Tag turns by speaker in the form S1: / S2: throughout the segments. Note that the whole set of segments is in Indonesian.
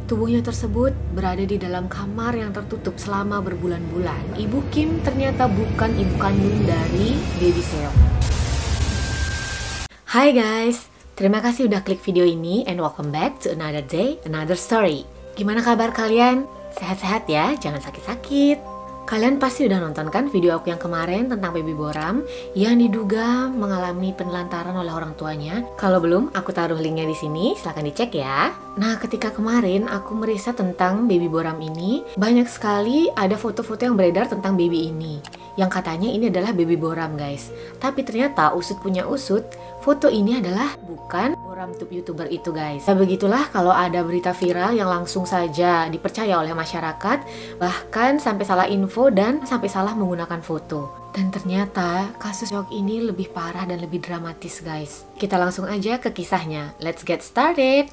S1: Tubuhnya tersebut berada di dalam kamar yang tertutup selama berbulan-bulan. Ibu Kim ternyata bukan ibu kandung dari baby Seok. Hai guys, terima kasih udah klik video ini and welcome back to another day, another story. Gimana kabar kalian? Sehat-sehat ya, jangan sakit-sakit. Kalian pasti udah nonton kan video aku yang kemarin tentang baby Boram yang diduga mengalami penelantaran oleh orang tuanya. Kalau belum, aku taruh linknya di sini, silahkan dicek ya. Nah, ketika kemarin aku meriset tentang baby Boram ini, banyak sekali ada foto-foto yang beredar tentang baby ini. Yang katanya ini adalah baby Boram guys. Tapi ternyata usut punya usut, foto ini adalah bukan Boram Tube YouTuber itu guys. Nah, begitulah kalau ada berita viral yang langsung saja dipercaya oleh masyarakat, bahkan sampai salah info dan sampai salah menggunakan foto. Dan ternyata kasus Seok ini lebih parah dan lebih dramatis guys. Kita langsung aja ke kisahnya. Let's get started.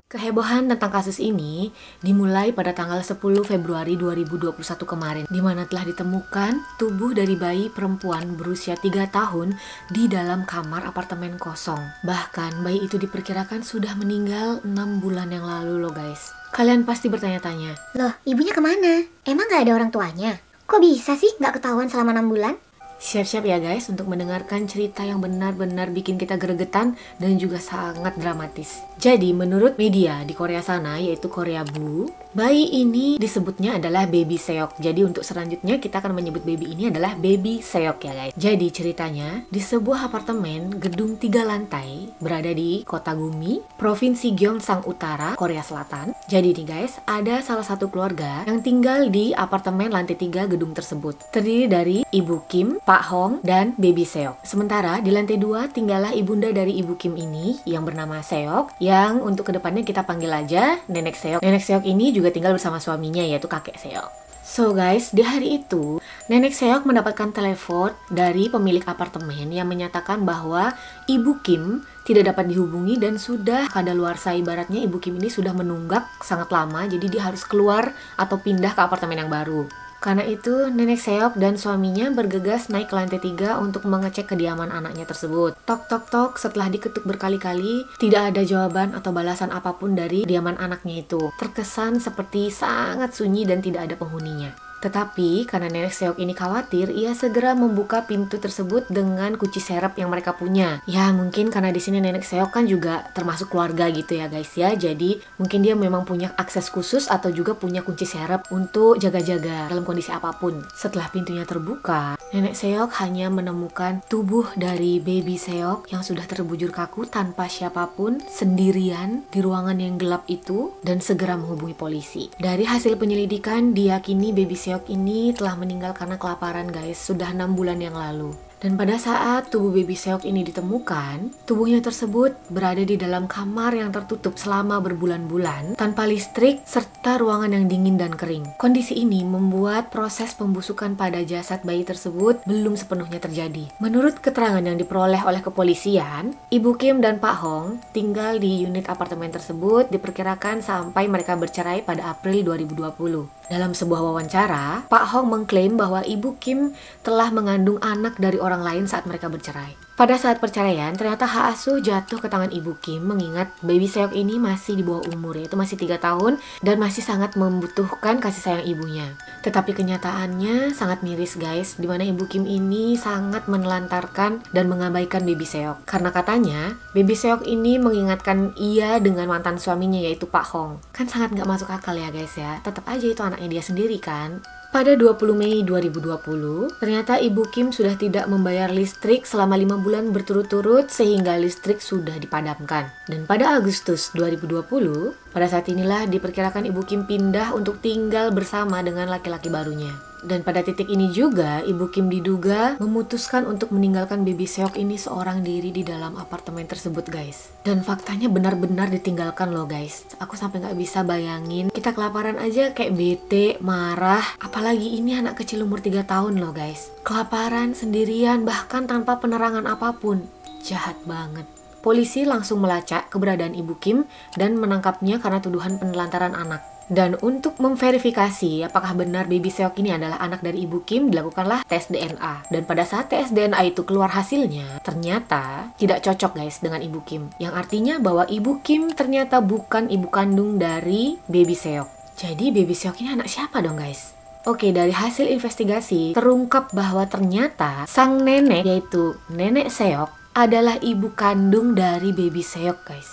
S1: Kehebohan tentang kasus ini dimulai pada tanggal 10 Februari 2021 kemarin, di mana telah ditemukan tubuh dari bayi perempuan berusia 3 tahun di dalam kamar apartemen kosong. Bahkan bayi itu diperkirakan sudah meninggal 6 bulan yang lalu loh guys. Kalian pasti bertanya-tanya,
S2: loh ibunya kemana? Emang gak ada orang tuanya? Kok bisa sih gak ketahuan selama 6 bulan?
S1: Siap-siap ya guys untuk mendengarkan cerita yang benar-benar bikin kita gregetan dan juga sangat dramatis. Jadi menurut media di Korea sana yaitu Korea Bu, bayi ini disebutnya adalah baby Seok. Jadi untuk selanjutnya kita akan menyebut baby ini adalah baby Seok ya guys. Jadi ceritanya di sebuah apartemen gedung 3 lantai berada di kota Gumi, Provinsi Gyeongsang Utara, Korea Selatan. Jadi nih guys, ada salah satu keluarga yang tinggal di apartemen lantai 3 gedung tersebut. Terdiri dari Ibu Kim, Pak Hong, dan baby Seok. Sementara di lantai 2 tinggallah ibunda dari Ibu Kim ini yang bernama Seok, yang untuk kedepannya kita panggil aja Nenek Seok. Nenek Seok ini juga tinggal bersama suaminya yaitu kakek Seok. So guys, di hari itu Nenek Seok mendapatkan telepon dari pemilik apartemen yang menyatakan bahwa Ibu Kim tidak dapat dihubungi dan sudah kadaluarsa, ibaratnya Ibu Kim ini sudah menunggak sangat lama, jadi dia harus keluar atau pindah ke apartemen yang baru. Karena itu, Nenek Seok dan suaminya bergegas naik ke lantai 3 untuk mengecek kediaman anaknya tersebut. Tok tok tok, setelah diketuk berkali-kali, tidak ada jawaban atau balasan apapun dari kediaman anaknya itu. Terkesan seperti sangat sunyi dan tidak ada penghuninya. Tetapi karena Nenek Seok ini khawatir, ia segera membuka pintu tersebut dengan kunci serep yang mereka punya. Ya mungkin karena di sini Nenek Seok kan juga termasuk keluarga gitu ya guys ya. Jadi mungkin dia memang punya akses khusus atau juga punya kunci serep untuk jaga-jaga dalam kondisi apapun. Setelah pintunya terbuka, Nenek Seok hanya menemukan tubuh dari baby Seok yang sudah terbujur kaku tanpa siapapun, sendirian di ruangan yang gelap itu, dan segera menghubungi polisi. Dari hasil penyelidikan diyakini baby Seok ini telah meninggal karena kelaparan guys, sudah 6 bulan yang lalu. Dan pada saat tubuh baby Seok ini ditemukan, tubuhnya tersebut berada di dalam kamar yang tertutup selama berbulan-bulan, tanpa listrik serta ruangan yang dingin dan kering. Kondisi ini membuat proses pembusukan pada jasad bayi tersebut belum sepenuhnya terjadi. Menurut keterangan yang diperoleh oleh kepolisian, Ibu Kim dan Pak Hong tinggal di unit apartemen tersebut diperkirakan sampai mereka bercerai pada April 2020. Dalam sebuah wawancara, Pak Hong mengklaim bahwa Ibu Kim telah mengandung anak dari orang lain saat mereka bercerai. Pada saat perceraian, ternyata hak asuh jatuh ke tangan Ibu Kim, mengingat baby Seok ini masih di bawah umur, yaitu masih 3 tahun dan masih sangat membutuhkan kasih sayang ibunya. Tetapi kenyataannya sangat miris guys, dimana Ibu Kim ini sangat menelantarkan dan mengabaikan baby Seok. Karena katanya, baby Seok ini mengingatkan ia dengan mantan suaminya yaitu Pak Hong. Kan sangat gak masuk akal ya guys ya, tetap aja itu anaknya dia sendiri kan. Pada 20 Mei 2020, ternyata Ibu Kim sudah tidak membayar listrik selama 5 bulan berturut-turut sehingga listrik sudah dipadamkan. Dan pada Agustus 2020, pada saat inilah diperkirakan Ibu Kim pindah untuk tinggal bersama dengan laki-laki barunya. Dan pada titik ini juga, Ibu Kim diduga memutuskan untuk meninggalkan baby Seok ini seorang diri di dalam apartemen tersebut guys. Dan faktanya benar-benar ditinggalkan loh guys. Aku sampai nggak bisa bayangin, kita kelaparan aja kayak bete, marah. Apalagi ini anak kecil umur 3 tahun loh guys. Kelaparan, sendirian, bahkan tanpa penerangan apapun. Jahat banget. Polisi langsung melacak keberadaan Ibu Kim dan menangkapnya karena tuduhan penelantaran anak. Dan untuk memverifikasi apakah benar baby Seok ini adalah anak dari Ibu Kim, dilakukanlah tes DNA. Dan pada saat tes DNA itu keluar hasilnya, ternyata tidak cocok guys dengan Ibu Kim. Yang artinya bahwa Ibu Kim ternyata bukan ibu kandung dari baby Seok. Jadi baby Seok ini anak siapa dong guys? Oke, dari hasil investigasi terungkap bahwa ternyata sang nenek, yaitu nenek Seok, adalah ibu kandung dari baby Seok guys.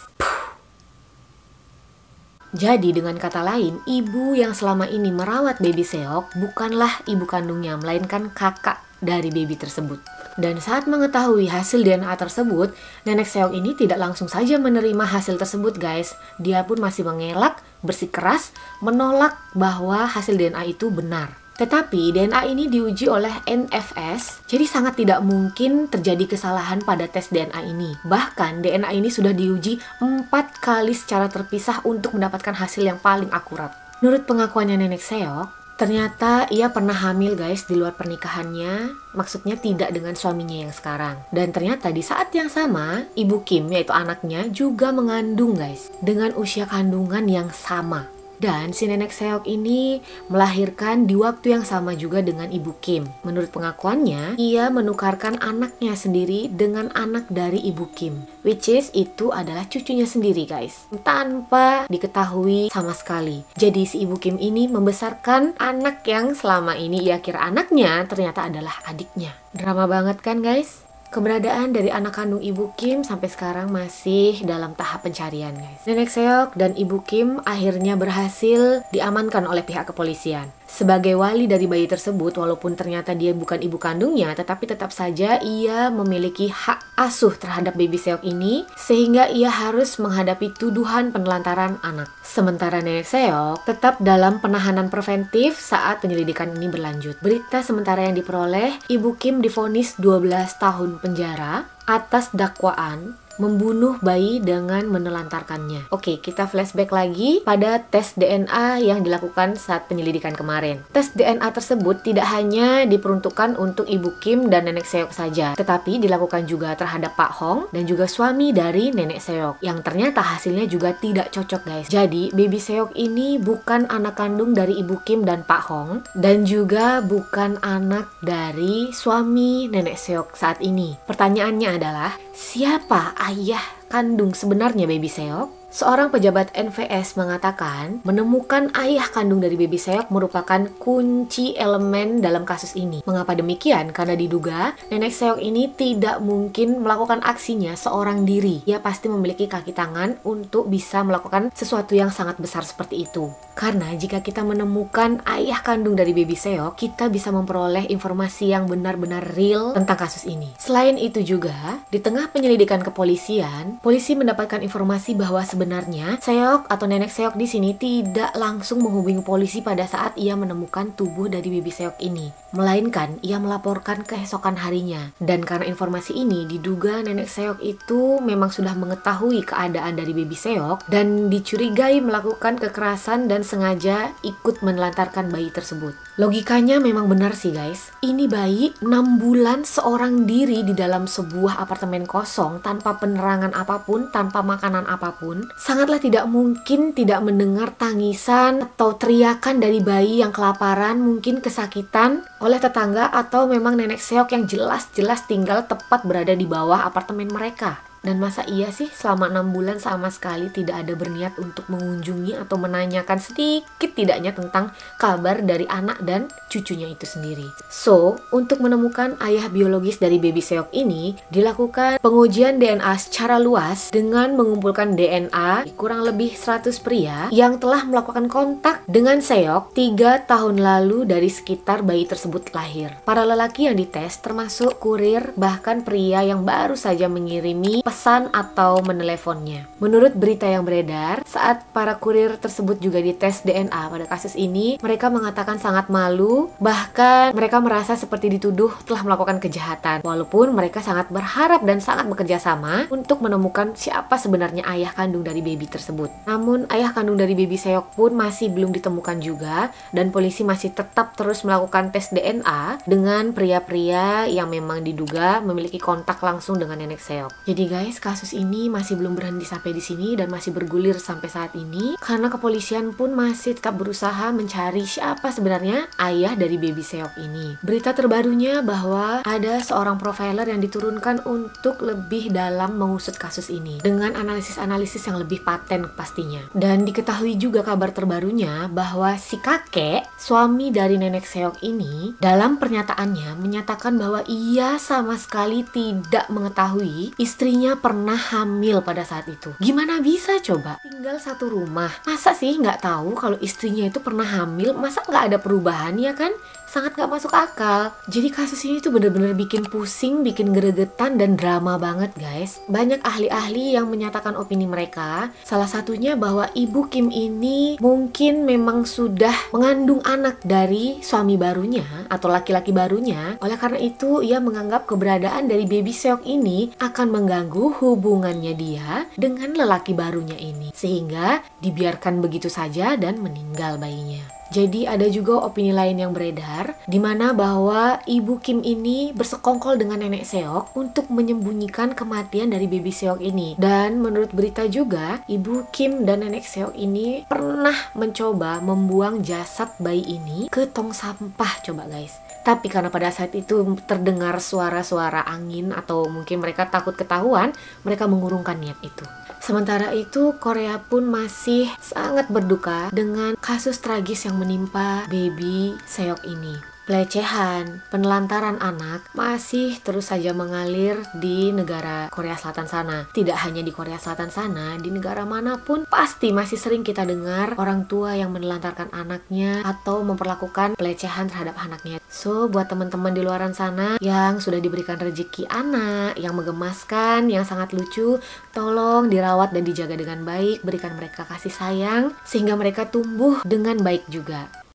S1: Jadi dengan kata lain, ibu yang selama ini merawat baby Seok bukanlah ibu kandungnya, melainkan kakak dari baby tersebut. Dan saat mengetahui hasil DNA tersebut, nenek Seok ini tidak langsung saja menerima hasil tersebut guys. Dia pun masih mengelak, bersikeras, menolak bahwa hasil DNA itu benar. Tetapi DNA ini diuji oleh NFS, jadi sangat tidak mungkin terjadi kesalahan pada tes DNA ini. Bahkan DNA ini sudah diuji 4 kali secara terpisah untuk mendapatkan hasil yang paling akurat. Menurut pengakuannya nenek Seok, ternyata ia pernah hamil guys di luar pernikahannya, maksudnya tidak dengan suaminya yang sekarang. Dan ternyata di saat yang sama, Ibu Kim yaitu anaknya juga mengandung guys, dengan usia kandungan yang sama. Dan si nenek Seok ini melahirkan di waktu yang sama juga dengan Ibu Kim. Menurut pengakuannya, ia menukarkan anaknya sendiri dengan anak dari Ibu Kim, which is itu adalah cucunya sendiri guys, tanpa diketahui sama sekali. Jadi si Ibu Kim ini membesarkan anak yang selama ini ia kira anaknya, ternyata adalah adiknya. Drama banget kan guys? Keberadaan dari anak kandung Ibu Kim sampai sekarang masih dalam tahap pencarian guys. Nenek Seok dan Ibu Kim akhirnya berhasil diamankan oleh pihak kepolisian. Sebagai wali dari bayi tersebut, walaupun ternyata dia bukan ibu kandungnya, tetapi tetap saja ia memiliki hak asuh terhadap baby Seok ini, sehingga ia harus menghadapi tuduhan penelantaran anak. Sementara nenek Seok tetap dalam penahanan preventif saat penyelidikan ini berlanjut. Berita sementara yang diperoleh, Ibu Kim divonis 12 tahun penjara atas dakwaan membunuh bayi dengan menelantarkannya. Oke, kita flashback lagi pada tes DNA yang dilakukan saat penyelidikan kemarin. Tes DNA tersebut tidak hanya diperuntukkan untuk Ibu Kim dan nenek Seok saja, tetapi dilakukan juga terhadap Pak Hong dan juga suami dari nenek Seok, yang ternyata hasilnya juga tidak cocok guys. Jadi, baby Seok ini bukan anak kandung dari Ibu Kim dan Pak Hong, dan juga bukan anak dari suami nenek Seok saat ini. Pertanyaannya adalah, siapa ayah kandung sebenarnya baby Seok? Seorang pejabat NVS mengatakan menemukan ayah kandung dari baby Seok merupakan kunci elemen dalam kasus ini. Mengapa demikian? Karena diduga nenek Seok ini tidak mungkin melakukan aksinya seorang diri. Ia pasti memiliki kaki tangan untuk bisa melakukan sesuatu yang sangat besar seperti itu. Karena jika kita menemukan ayah kandung dari baby Seok, kita bisa memperoleh informasi yang benar-benar real tentang kasus ini. Selain itu juga, di tengah penyelidikan kepolisian, polisi mendapatkan informasi bahwa sebenarnya Seok atau nenek Seok di sini tidak langsung menghubungi polisi pada saat ia menemukan tubuh dari baby Seok ini, melainkan ia melaporkan keesokan harinya. Dan karena informasi ini diduga nenek Seok itu memang sudah mengetahui keadaan dari baby Seok dan dicurigai melakukan kekerasan dan sengaja ikut menelantarkan bayi tersebut. Logikanya memang benar sih guys. Ini bayi 6 bulan seorang diri di dalam sebuah apartemen kosong tanpa penerangan apapun, tanpa makanan apapun. Sangatlah tidak mungkin tidak mendengar tangisan atau teriakan dari bayi yang kelaparan, mungkin kesakitan oleh tetangga, atau memang nenek Seok yang jelas-jelas tinggal tepat berada di bawah apartemen mereka. Dan masa iya sih selama 6 bulan sama sekali tidak ada berniat untuk mengunjungi atau menanyakan sedikit tidaknya tentang kabar dari anak dan cucunya itu sendiri. So, untuk menemukan ayah biologis dari baby Seok ini, dilakukan pengujian DNA secara luas dengan mengumpulkan DNA kurang lebih 100 pria yang telah melakukan kontak dengan Seok 3 tahun lalu dari sekitar bayi tersebut lahir. Para lelaki yang dites termasuk kurir, bahkan pria yang baru saja mengirimi pesan atau meneleponnya. Menurut berita yang beredar, saat para kurir tersebut juga dites DNA pada kasus ini, mereka mengatakan sangat malu, bahkan mereka merasa seperti dituduh telah melakukan kejahatan. Walaupun mereka sangat berharap dan sangat bekerja sama untuk menemukan siapa sebenarnya ayah kandung dari baby tersebut. Namun ayah kandung dari baby Seok pun masih belum ditemukan juga, dan polisi masih tetap terus melakukan tes DNA dengan pria-pria yang memang diduga memiliki kontak langsung dengan nenek Seok. Jadi guys, guys, kasus ini masih belum berhenti sampai di sini dan masih bergulir sampai saat ini karena kepolisian pun masih tetap berusaha mencari siapa sebenarnya ayah dari baby Seok ini. Berita terbarunya bahwa ada seorang profiler yang diturunkan untuk lebih dalam mengusut kasus ini dengan analisis-analisis yang lebih paten pastinya. Dan diketahui juga kabar terbarunya bahwa si kakek, suami dari nenek Seok ini, dalam pernyataannya menyatakan bahwa ia sama sekali tidak mengetahui istrinya pernah hamil pada saat itu. Gimana bisa coba? Tinggal satu rumah. Masa sih nggak tahu kalau istrinya itu pernah hamil? Masa nggak ada perubahan ya kan? Sangat gak masuk akal. Jadi kasus ini tuh bener-bener bikin pusing, bikin gregetan dan drama banget guys. Banyak ahli-ahli yang menyatakan opini mereka. Salah satunya bahwa ibu Kim ini mungkin memang sudah mengandung anak dari suami barunya atau laki-laki barunya. Oleh karena itu ia menganggap keberadaan dari baby Seok ini akan mengganggu hubungannya dia dengan lelaki barunya ini. Sehingga dibiarkan begitu saja dan meninggal bayinya. Jadi ada juga opini lain yang beredar di mana bahwa ibu Kim ini bersekongkol dengan nenek Seok untuk menyembunyikan kematian dari baby Seok ini. Dan menurut berita juga ibu Kim dan nenek Seok ini pernah mencoba membuang jasad bayi ini ke tong sampah coba guys. Tapi karena pada saat itu terdengar suara-suara angin atau mungkin mereka takut ketahuan, mereka mengurungkan niat itu. Sementara itu, Korea pun masih sangat berduka dengan kasus tragis yang menimpa baby Seok ini. Pelecehan, penelantaran anak masih terus saja mengalir di negara Korea Selatan sana. Tidak hanya di Korea Selatan sana, di negara manapun pasti masih sering kita dengar orang tua yang menelantarkan anaknya atau memperlakukan pelecehan terhadap anaknya. So, buat teman-teman di luaran sana yang sudah diberikan rezeki anak yang menggemaskan, yang sangat lucu, tolong dirawat dan dijaga dengan baik, berikan mereka kasih sayang sehingga mereka tumbuh dengan baik juga.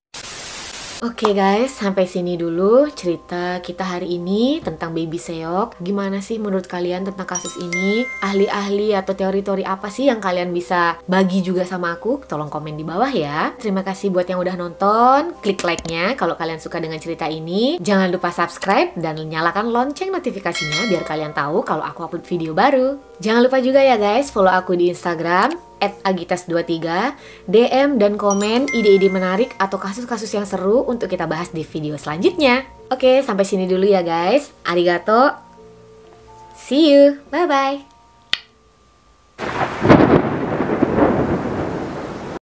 S1: Oke guys, sampai sini dulu cerita kita hari ini tentang baby Seok. Gimana sih menurut kalian tentang kasus ini? Ahli-ahli atau teori-teori apa sih yang kalian bisa bagi juga sama aku? Tolong komen di bawah ya. Terima kasih buat yang udah nonton. Klik like-nya kalau kalian suka dengan cerita ini. Jangan lupa subscribe dan nyalakan lonceng notifikasinya biar kalian tahu kalau aku upload video baru. Jangan lupa juga ya guys, follow aku di Instagram @agitas23, DM dan komen ide-ide menarik atau kasus-kasus yang seru untuk kita bahas di video selanjutnya. Oke, sampai sini dulu ya guys. Arigato. See you. Bye-bye.